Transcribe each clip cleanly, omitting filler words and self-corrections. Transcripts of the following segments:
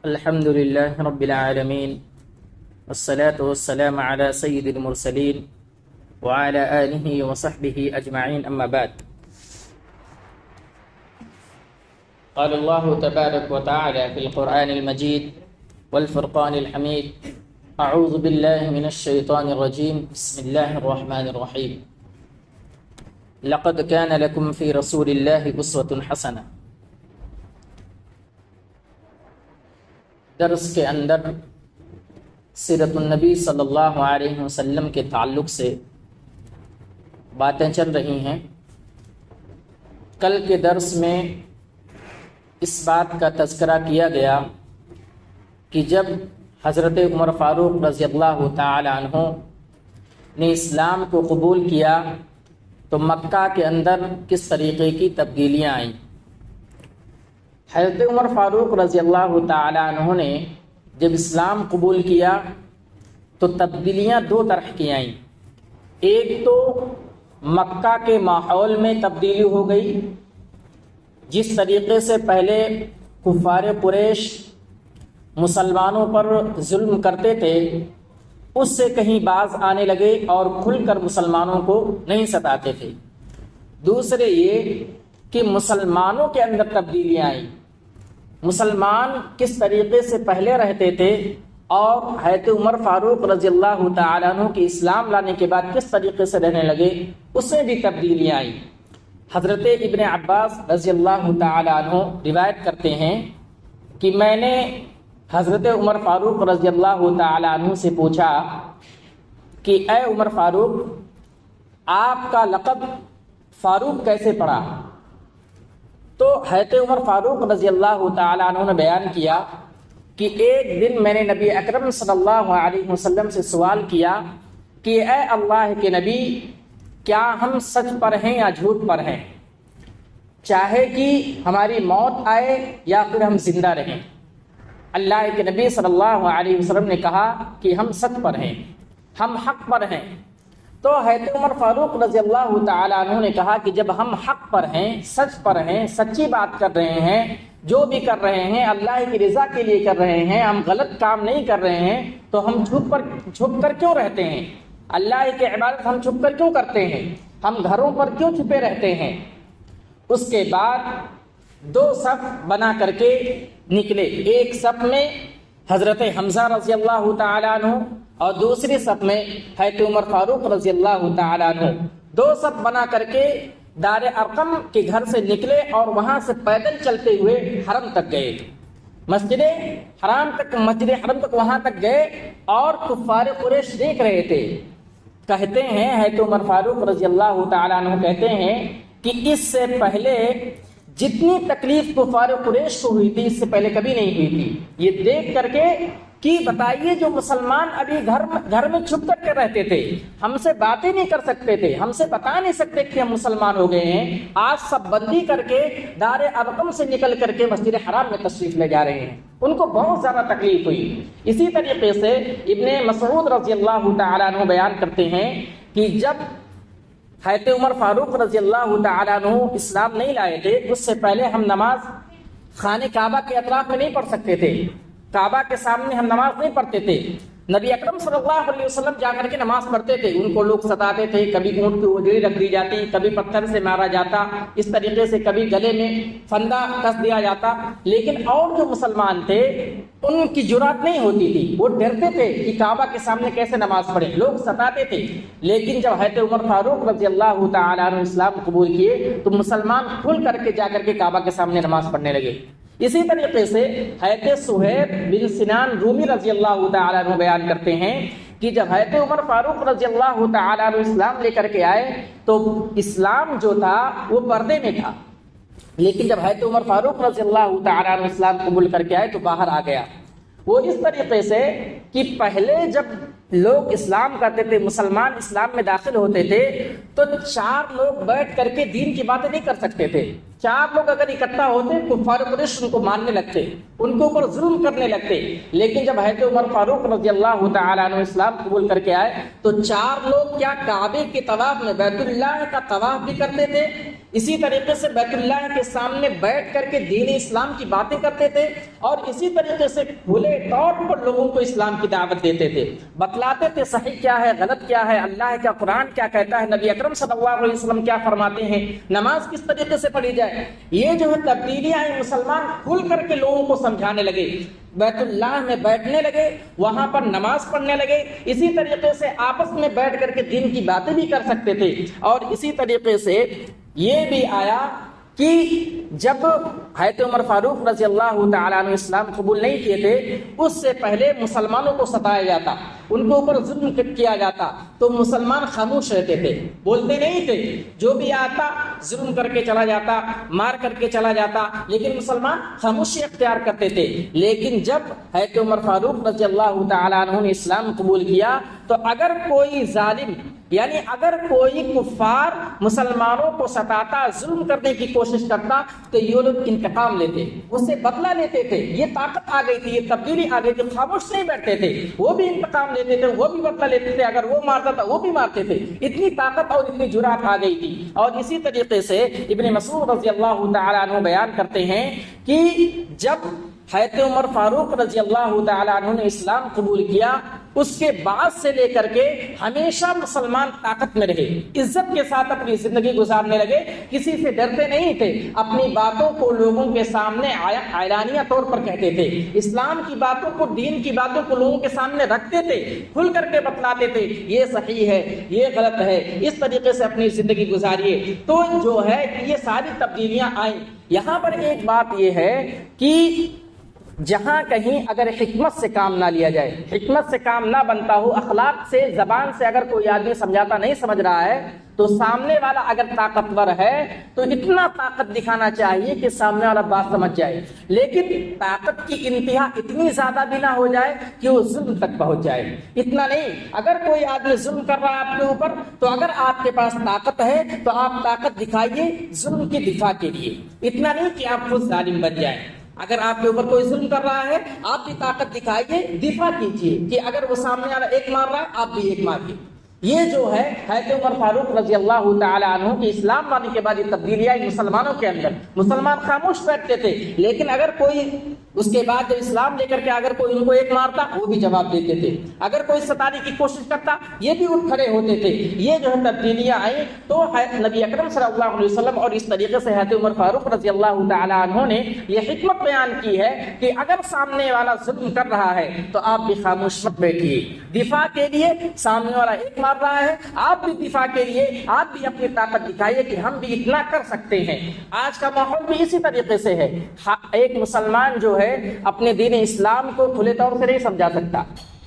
الحمد لله رب العالمين والصلاة والسلام على سيد المرسلين وعلى آله وصحبه أجمعين أما بعد قال الله تبارك وتعالى في القرآن المجيد والفرقان الحميد أعوذ بالله من الشيطان الرجيم بسم الله الرحمن الرحيم لقد كان لكم في رسول الله أسوة حسنة۔ درس کے اندر سیرت النبی صلی اللہ علیہ وسلم کے تعلق سے باتیں چل رہی ہیں۔ کل کے درس میں اس بات کا تذکرہ کیا گیا کہ جب حضرت عمر فاروق رضی اللہ تعالی عنہ نے اسلام کو قبول کیا تو مکہ کے اندر کس طریقے کی تبدیلیاں آئیں۔ حضرت عمر فاروق رضی اللہ تعالی عنہ نے جب اسلام قبول کیا تو تبدیلیاں دو طرح کی آئیں۔ ایک تو مکہ کے ماحول میں تبدیلی ہو گئی، جس طریقے سے پہلے کفار قریش مسلمانوں پر ظلم کرتے تھے اس سے کہیں باز آنے لگے اور کھل کر مسلمانوں کو نہیں ستاتے تھے۔ دوسرے یہ کہ مسلمانوں کے اندر تبدیلیاں آئیں۔ مسلمان کس طریقے سے پہلے رہتے تھے اور حضرت عمر فاروق رضی اللہ تعالی عنہ کے اسلام لانے کے بعد کس طریقے سے رہنے لگے اس میں بھی تبدیلیاں آئیں۔ حضرت ابن عباس رضی اللہ تعالی عنہ روایت کرتے ہیں کہ میں نے حضرت عمر فاروق رضی اللہ تعالی عنہ سے پوچھا کہ اے عمر فاروق، آپ کا لقب فاروق کیسے پڑا؟ تو حضرت عمر فاروق رضی اللہ تعالی عنہ نے بیان کیا کہ ایک دن میں نے نبی اکرم صلی اللہ علیہ وسلم سے سوال کیا کہ اے اللہ کے نبی، کیا ہم سچ پر ہیں یا جھوٹ پر ہیں؟ چاہے کہ ہماری موت آئے یا پھر ہم زندہ رہیں۔ اللہ کے نبی صلی اللہ علیہ وسلم نے کہا کہ ہم سچ پر ہیں، ہم حق پر ہیں۔ تو حضرت عمر فاروق رضی اللہ تعالی عنہ نے کہا کہ جب ہم حق پر ہیں، سچ پر ہیں، سچی بات کر رہے ہیں، جو بھی کر رہے ہیں اللہ کی رضا کے لیے کر رہے ہیں، ہم غلط کام نہیں کر رہے ہیں، تو ہم چھپ کر کیوں رہتے ہیں؟ اللہ کی عبادت ہم چھپ کر کیوں کرتے ہیں؟ ہم گھروں پر کیوں چھپے رہتے ہیں؟ اس کے بعد دو صف بنا کر کے نکلے۔ ایک صف میں حضرت حمزہ رضی اللہ تعالی عنہ اور دوسری صف میں حضرت عمر فاروق رضی اللہ تعالی عنہ، دو صف بنا کر کے دار ارقم کے گھر سے نکلے اور وہاں سے پیدل چلتے ہوئے حرم تک گئے، مسجد حرم تک وہاں تک گئے اور کفار قریش دیکھ رہے تھے۔ کہتے ہیں حضرت عمر فاروق رضی اللہ تعالی عنہ کہتے ہیں کہ اس سے پہلے جتنی تکلیف کفار قریش کو ہوئی تھی اس سے پہلے کبھی نہیں ہوئی تھی۔ یہ دیکھ کر کے کہ بتائیے جو مسلمان ابھی گھر میں چھپ کر کے رہتے تھے، ہم سے باتیں نہیں کر سکتے تھے، ہم سے بتا نہیں سکتے کہ ہم مسلمان ہو گئے ہیں، آج سب بندی کر کے دار ارقم سے نکل کر کے مسجد حرام میں تشریف لے جا رہے ہیں، ان کو بہت زیادہ تکلیف ہوئی۔ اسی طریقے سے ابن مسعود رضی اللہ تعالی عنہ بیان کرتے ہیں کہ جب حضرت عمر فاروق رضی اللہ تعالی عنہ اسلام نہیں لائے تھے اس سے پہلے ہم نماز خانہ کعبہ کے اطراف میں نہیں پڑھ سکتے تھے، کعبہ کے سامنے ہم نماز نہیں پڑھتے تھے۔ نبی اکرم صلی اللہ علیہ وسلم جا کر کے نماز پڑھتے تھے، ان کو لوگ ستاتے تھے، کبھی اونٹ کی اجڑی رکھ دی جاتی، کبھی پتھر سے مارا جاتا، اس طریقے سے کبھی گلے میں پھندا کس دیا جاتا، لیکن اور جو مسلمان تھے ان کی جرات نہیں ہوتی تھی، وہ ڈرتے تھے کہ کعبہ کے سامنے کیسے نماز پڑھیں، لوگ ستاتے تھے۔ لیکن جب حضرت عمر فاروق رضی اللہ تعالی عنہ اسلام قبول کیے تو مسلمان کھل کر کے جا کر کے کعبہ کے سامنے نماز پڑھنے لگے۔ اسی طریقے سے حضرت صہیب بن سنان رومی رضی اللہ تعالی عنہ بیان کرتے ہیں کہ جب حضرت عمر فاروق رضی اللہ تعالی عنہ اسلام لے کر کے آئے تو اسلام جو تھا وہ پردے میں تھا، لیکن جب حضرت عمر فاروق رضی اللہ تعالی عنہ اسلام قبول کر کے آئے تو باہر آ گیا۔ وہ اس طریقے سے کہ پہلے جب لوگ اسلام کرتے تھے، مسلمان اسلام میں داخل ہوتے تھے تو چار لوگ بیٹھ کر کے دین کی باتیں نہیں کر سکتے تھے۔ چار لوگ اگر اکٹھا ہوتے کفار قریش ان کو ماننے لگتے، ان کے اوپر ظلم کرنے لگتے۔ لیکن جب حضرت عمر فاروق رضی اللہ تعالی عنہ اسلام قبول کر کے آئے تو چار لوگ کیا کعبے کے طواف میں بیت اللہ کا طواف بھی کرتے تھے اسی طریقے سے بیت اللہ کے سامنے بیٹھ کر کے دین اسلام کی باتیں کرتے تھے اور اسی طریقے سے کھلے طور پر لوگوں کو اسلام کی دعوت دیتے تھے، بتلاتے تھے صحیح کیا ہے، غلط کیا ہے، اللہ کا قرآن کیا کہتا ہے، نبی اکرم صلی اللہ علیہ وسلم کیا فرماتے ہیں، نماز کس طریقے سے پڑھی جائے۔ یہ جو ہے تبدیلیاں مسلمان کھل کر کے لوگوں کو سمجھانے لگے، بیت اللہ میں بیٹھنے لگے، وہاں پر نماز پڑھنے لگے، اسی طریقے سے آپس میں بیٹھ کر کے دین کی باتیں بھی کر سکتے تھے۔ اور اسی طریقے سے یہ بھی آیا کہ جب حضرت عمر فاروق رضی اللہ تعالیٰ عنہ اسلام قبول نہیں کیے تھے، اس سے پہلے مسلمانوں کو ستایا جاتا، ان کے اوپر ظلم کیا جاتا، تو مسلمان خاموش رہتے تھے، بولتے نہیں تھے، جو بھی آتا ظلم کر کے چلا جاتا، مار کر کے چلا جاتا، لیکن مسلمان خاموشی اختیار کرتے تھے۔ لیکن جب حضرت عمر فاروق رضی اللہ تعالیٰ عنہ نے اسلام قبول کیا تو اگر کوئی ظالم یعنی اگر کوئی کفار مسلمانوں کو ستاتا، ظلم کرنے کی کوشش کرتا تو یہ لوگ انتقام لیتے، اس سے بدلہ لیتے تھے۔ یہ طاقت آ گئی تھی، یہ تبدیلی آ گئی تھی، خاموش نہیں بیٹھتے تھے، وہ بھی انتقام لیتے تھے، وہ بھی بدلہ لیتے تھے، اگر وہ مارتا تھا وہ بھی مارتے تھے، اتنی طاقت اور اتنی جرأت آ گئی تھی۔ اور اسی طریقے سے ابن مسعود رضی اللہ تعالیٰ عنہ بیان کرتے ہیں کہ جب حضرت عمر فاروق رضی اللہ تعالیٰ عنہ نے اسلام قبول کیا، اس کے بعد سے لے کر کے ہمیشہ مسلمان طاقت میں رہے، عزت کے ساتھ اپنی زندگی گزارنے لگے، کسی سے ڈرتے نہیں تھے، اپنی باتوں کو لوگوں کے سامنے اعلانیہ طور پر کہتے تھے، اسلام کی باتوں کو، دین کی باتوں کو لوگوں کے سامنے رکھتے تھے، کھل کر کے بتلاتے تھے یہ صحیح ہے، یہ غلط ہے، اس طریقے سے اپنی زندگی گزاریے۔ تو جو ہے یہ ساری تبدیلیاں آئیں۔ یہاں پر ایک بات یہ ہے کہ جہاں کہیں اگر حکمت سے کام نہ لیا جائے، حکمت سے کام نہ بنتا ہو، اخلاق سے، زبان سے اگر کوئی آدمی سمجھاتا نہیں سمجھ رہا ہے تو سامنے والا اگر طاقتور ہے تو اتنا طاقت دکھانا چاہیے کہ سامنے والا بات سمجھ جائے، لیکن طاقت کی انتہا اتنی زیادہ بھی نہ ہو جائے کہ وہ ظلم تک پہنچ جائے، اتنا نہیں۔ اگر کوئی آدمی ظلم کر رہا ہے آپ کے اوپر تو اگر آپ کے پاس طاقت ہے تو آپ طاقت دکھائیے ظلم کی دفاع کے لیے، اتنا نہیں کہ آپ خود ظالم بن جائیں۔ اگر آپ کے اوپر کوئی ظلم کر رہا ہے آپ بھی طاقت دکھائیے، دفاع کیجیے کہ اگر وہ سامنے والا ایک مار رہا ہے آپ بھی ایک مار دیجیے۔ یہ جو ہے حضرت عمر فاروق رضی اللہ تعالی عنہ کی اسلام لانے کے بعد یہ تبدیلیاں مسلمانوں کے اندر، مسلمان خاموش بیٹھتے تھے، لیکن اگر کوئی اس کے بعد جب اسلام لے کر کے اگر کوئی ان کو ایک مارتا وہ بھی جواب دیتے تھے، اگر کوئی ستانے کی کوشش کرتا یہ بھی اٹھ کھڑے ہوتے تھے۔ یہ جو ہے تبدیلیاں آئیں تو نبی اکرم صلی اللہ علیہ وسلم اور اس طریقے سے حضرت عمر فاروق رضی اللہ تعالی عنہ نے یہ حکمت بیان کی ہے کہ اگر سامنے والا ظلم کر رہا ہے تو آپ بھی خاموش مت بیٹھیے، دفاع کے لیے سامنے والا ایک مار رہا ہے آپ بھی دفاع کے لیے آپ بھی اپنی طاقت دکھائیے کہ ہم بھی اتنا کر سکتے ہیں۔ آج کا ماحول بھی اسی طریقے سے ہے، ایک مسلمان جو ہے اپنے دین اسلام کو کھلے طور سے نہیں سمجھا سکتا،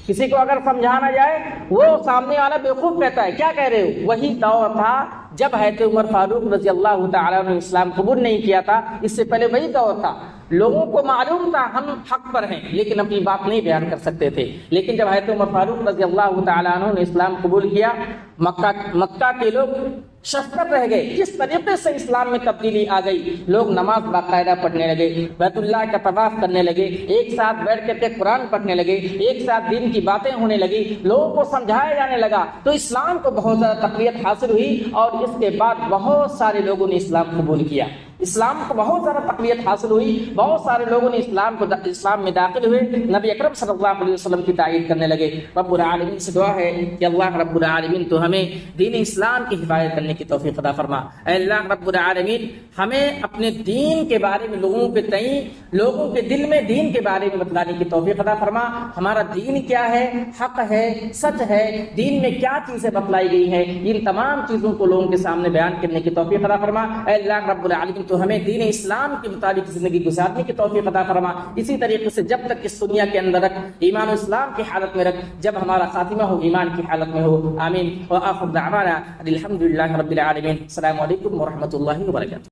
کسی کو اگر سمجھانا جائے وہ سامنے والا بیوقوف کہتا ہے، کیا کہہ رہے ہو؟ وہی دور تھا جب حضرت عمر فاروق رضی اللہ تعالیٰ عنہ اسلام قبول نہیں کیا تھا، اس سے پہلے وہی دور تھا، لوگوں کو معلوم تھا ہم حق پر ہیں لیکن اپنی بات نہیں بیان کر سکتے تھے۔ لیکن جب حضرت عمر فاروق رضی اللہ تعالیٰ عنہ نے اسلام قبول کیا، مکہ کے لوگ شفقت رہ گئے، جس طریقے سے اسلام میں تبدیلی آ گئی، لوگ نماز باقاعدہ پڑھنے لگے، بیت اللہ کا طواف کرنے لگے، ایک ساتھ بیٹھ کر کے قرآن پڑھنے لگے، ایک ساتھ دین کی باتیں ہونے لگی، لوگوں کو سمجھایا جانے لگا، تو اسلام کو بہت زیادہ تقویت حاصل ہوئی اور اس کے بعد بہت سارے لوگوں نے اسلام قبول کیا، اسلام کو بہت زیادہ تقویت حاصل ہوئی، بہت سارے لوگوں نے اسلام میں داخل ہوئے، نبی اکرم صلی اللہ علیہ وسلم کی تائید کرنے لگے۔ رب العالمین سے دعا ہے کہ اللہ رب العالمین تو ہمیں دین اسلام کی حفاظت کرنے کی توفیق عطا فرما۔ اے اللہ رب العالمین ہمیں اپنے دین کے بارے میں لوگوں کے تئیں، لوگوں کے دل میں دین کے بارے میں بتلانے کی توفیق عطا فرما۔ ہمارا دین کیا ہے، حق ہے، سچ ہے، دین میں کیا چیزیں بتلائی گئی ہیں، ان تمام چیزوں کو لوگوں کے سامنے بیان کرنے کی توفیق عطا فرما۔ اے اللہ رب العالمین تو ہمیں دین اسلام کے مطابق زندگی گزارنے کی توفیق عطا فرما۔ اسی طریقے سے جب تک اس دنیا کے اندر رکھ، ایمان و اسلام کی حالت میں رکھ، جب ہمارا خاتمہ ہو ایمان کی حالت میں ہو۔ آمین۔ وآخر دعوانا الحمدللہ رب العالمین۔ السلام علیکم ورحمۃ اللہ وبرکاتہ۔